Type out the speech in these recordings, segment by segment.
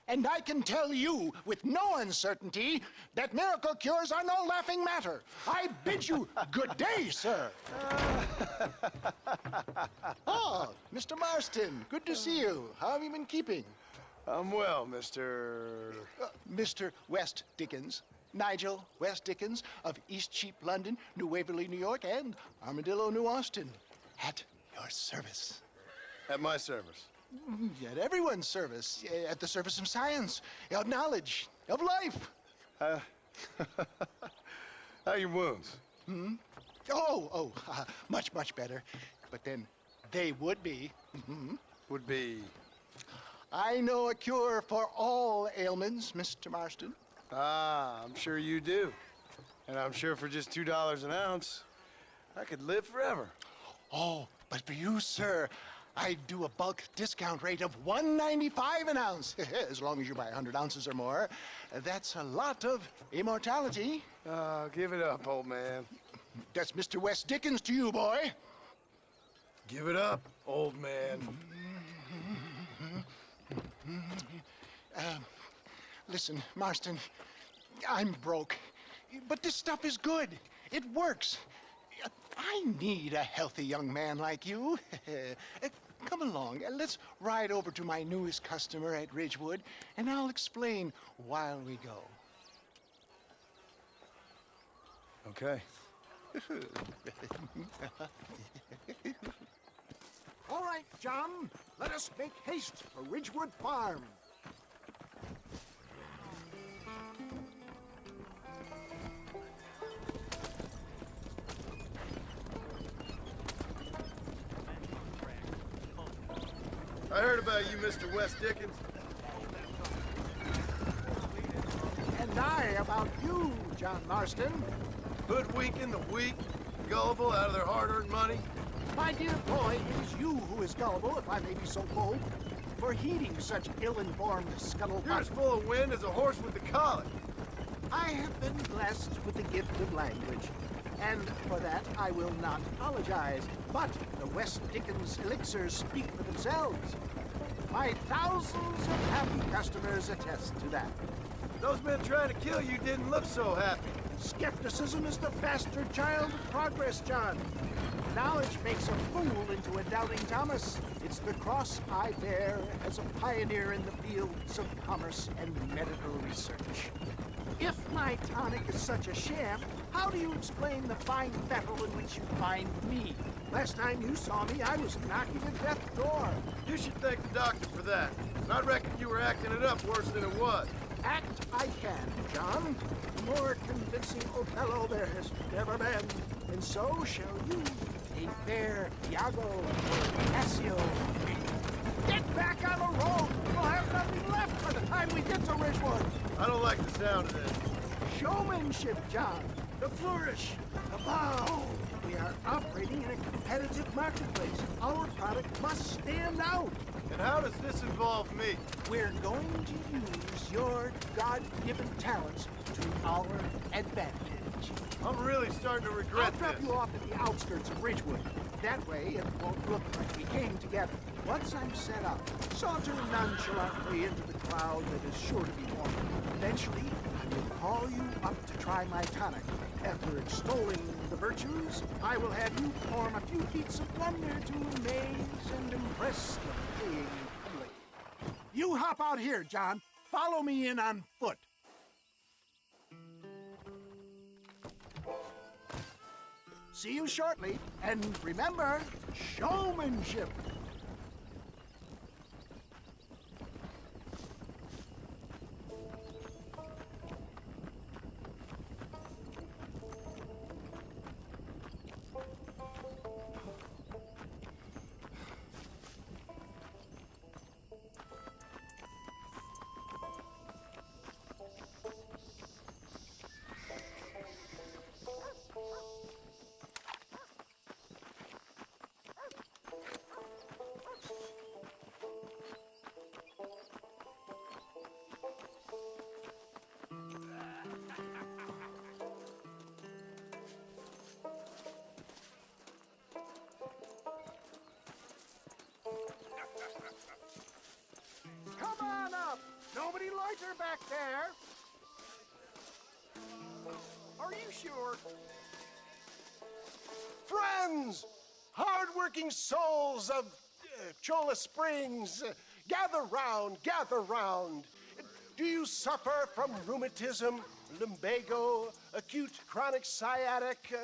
And I can tell you with no uncertainty that miracle cures are no laughing matter. I bid you good day, sir. Oh, Mr. Marston, good to see you. How have you been keeping? I'm well, Mr. Mr. West Dickens. Nigel West Dickens of East Cheap, London, New Waverly, New York, and Armadillo, New Austin. At your service. At my service. At everyone's service. At the service of science, of knowledge, of life. How are your wounds? Much, much better. But then they would be. Would be... I know a cure for all ailments, Mr. Marston. Ah, I'm sure you do. And I'm sure for just $2 an ounce, I could live forever. Oh, but for you, sir, I do a bulk discount rate of $1.95 an ounce, as long as you buy 100 ounces or more. That's a lot of immortality. Give it up, old man. That's Mr. West Dickens to you, boy. Give it up, old man. Listen, Marston, I'm broke, but this stuff is good. It works. I need a healthy young man like you. Come along, let's ride over to my newest customer at Ridgewood, and I'll explain while we go. Okay. All right, John, let us make haste for Ridgewood Farm. I heard about you, Mr. West Dickens. And I about you, John Marston. Hoodwinking the weak, gullible out of their hard-earned money. My dear boy, it is you who is gullible, if I may be so bold, for heeding such ill-informed scuttlebutt. You're as full of wind as a horse with the colic. I have been blessed with the gift of language, and for that I will not apologize. But the West Dickens elixirs speak for themselves. My thousands of happy customers attest to that. Those men trying to kill you didn't look so happy. Skepticism is the bastard child of progress, John. Knowledge makes a fool into a doubting Thomas. It's the cross I bear as a pioneer in the fields of commerce and medical research. If my tonic is such a sham, how do you explain the fine fettle in which you find me? Last time you saw me, I was knocking at death's door. You should thank the doctor for that. And I reckon you were acting it up worse than it was. Act I can, John. More convincing Othello there has never been. And so shall you, a fair Iago or Cassio. Get back on the road! We'll have nothing left by the time we get to Ridgewood. I don't like the sound of this. Showmanship, John. The flourish. The bow. We are operating in a competitive marketplace. Our product must stand out. And how does this involve me? We're going to use your God-given talents to our advantage. I'm really starting to I'll regret drop this. you off at the outskirts of Ridgewood. That way, it won't look like we came together. Once I'm set up, saunter nonchalantly into the crowd that is sure to be warm. Eventually, I will call you up to try my tonic. After extolling the virtues, I will have you perform a few feats of wonder to amaze and impress the paying public. You hop out here, John. Follow me in on foot. See you shortly, and remember, showmanship. lighter back there. Are you sure? Friends, hard-working souls of Cholla Springs, gather round, gather round. Do you suffer from rheumatism, lumbago, acute chronic sciatic,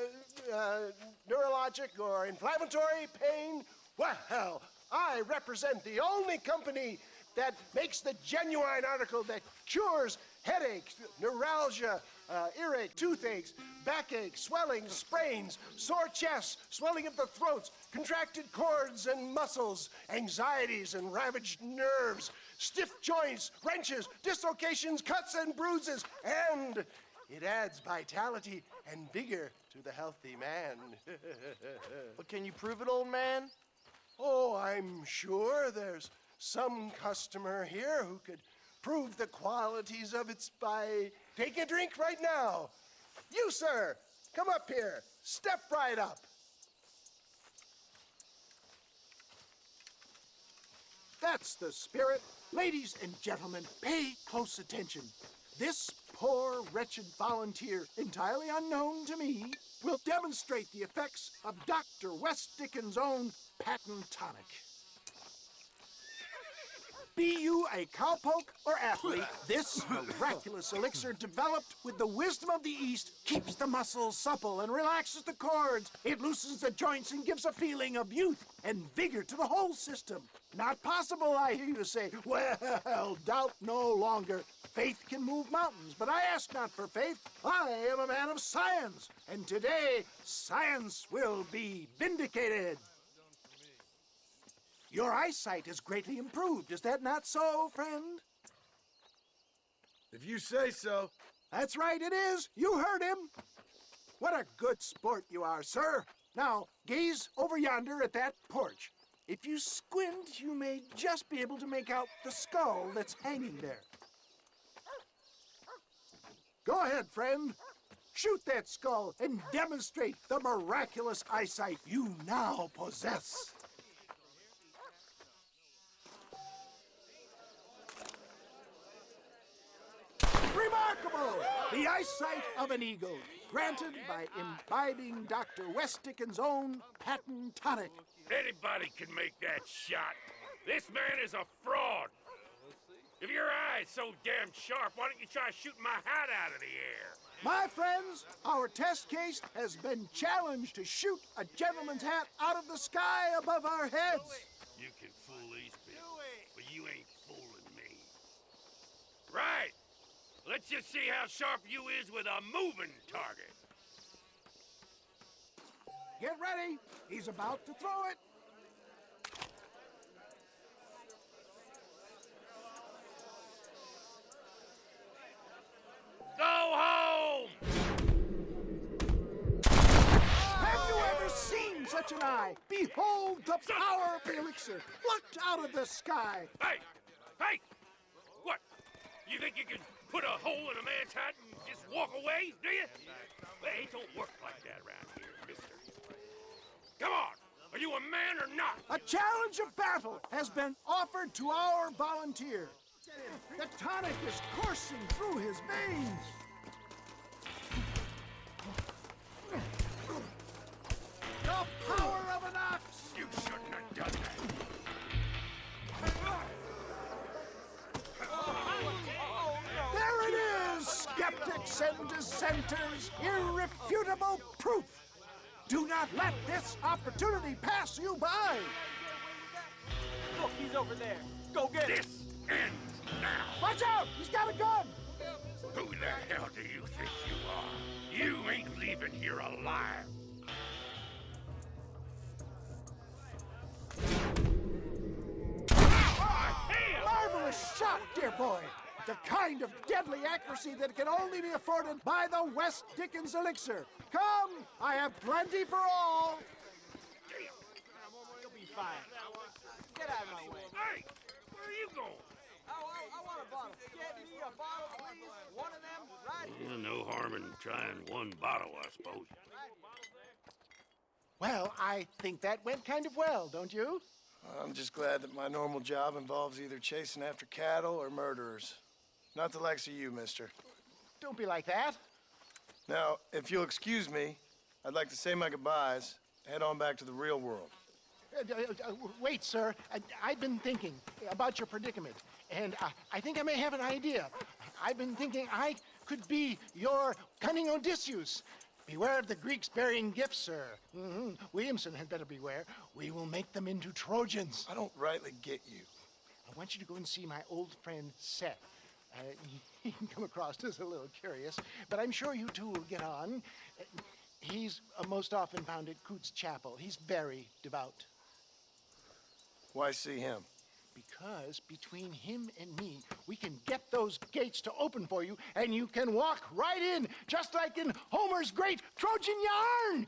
neurologic, or inflammatory pain? Well, I represent the only company that makes the genuine article that cures headaches, neuralgia, earache, toothaches, backache, swelling, sprains, sore chests, swelling of the throats, contracted cords and muscles, anxieties and ravaged nerves, stiff joints, wrenches, dislocations, cuts and bruises, and it adds vitality and vigor to the healthy man. But can you prove it, old man? Oh, I'm sure there's some customer here who could prove the qualities of it by taking a drink right now. You, sir, come up here. Step right up. That's the spirit. Ladies and gentlemen, pay close attention. This poor, wretched volunteer, entirely unknown to me, will demonstrate the effects of Dr. West Dickens' own patent tonic. Be you a cowpoke or athlete, this miraculous elixir developed with the wisdom of the East keeps the muscles supple and relaxes the cords. It loosens the joints and gives a feeling of youth and vigor to the whole system. Not possible, I hear you say. Well, doubt no longer. Faith can move mountains, but I ask not for faith. I am a man of science, and today science will be vindicated. Your eyesight is greatly improved. Is that not so, friend? If you say so. That's right, it is. You heard him. What a good sport you are, sir. Now, gaze over yonder at that porch. If you squint, you may just be able to make out the skull that's hanging there. Go ahead, friend. Shoot that skull and demonstrate the miraculous eyesight you now possess. Remarkable! The eyesight of an eagle, granted by imbibing Dr. West Dickens' own patent tonic. Anybody can make that shot. This man is a fraud. If your eye's so damn sharp, why don't you try shooting my hat out of the air? My friends, our test case has been challenged to shoot a gentleman's hat out of the sky above our heads. You can fool these people, but you ain't fooling me. Right. Let's just see how sharp you is with a moving target. Get ready. He's about to throw it. Go home! Have you ever seen such an eye? Behold the power of the elixir, plucked out of the sky. Hey! Hey! What? You think you can put a hole in a man's hat and just walk away, do you? Well, it don't work like that around here, mister. Come on! Are you a man or not? A challenge of battle has been offered to our volunteer. The tonic is coursing through his veins. The power of an ox. You shouldn't have done that. There it is, skeptics and dissenters, irrefutable proof. Do not let this opportunity pass you by. Look, he's over there. Go get him. This ends now. Watch out, he's got a gun. Who the hell do you think you are? You ain't leaving here alive. Marvelous shot, dear boy. The kind of deadly accuracy that can only be afforded by the West Dickens elixir. Come, I have plenty for all. You'll be fine. Get out of my way. Hey, where are you going? I want a bottle. Get me a bottle, please. One of them, right here. No harm in trying one bottle, I suppose. Well, I think that went kind of well, don't you? I'm just glad that my normal job involves either chasing after cattle or murderers. Not the likes of you, mister. Don't be like that. Now, if you'll excuse me, I'd like to say my goodbyes, head on back to the real world. Wait, sir. I've been thinking about your predicament, and I think I may have an idea. I've been thinking I could be your cunning Odysseus. Beware of the Greeks bearing gifts, sir. Williamson had better beware. We will make them into Trojans. I don't rightly get you. I want you to go and see my old friend Seth. He can come across as a little curious, but I'm sure you two will get on. He's most often found at Coots Chapel. He's very devout. Why see him? Because between him and me, we can get those gates to open for you, and you can walk right in, just like in Homer's great Trojan yarn.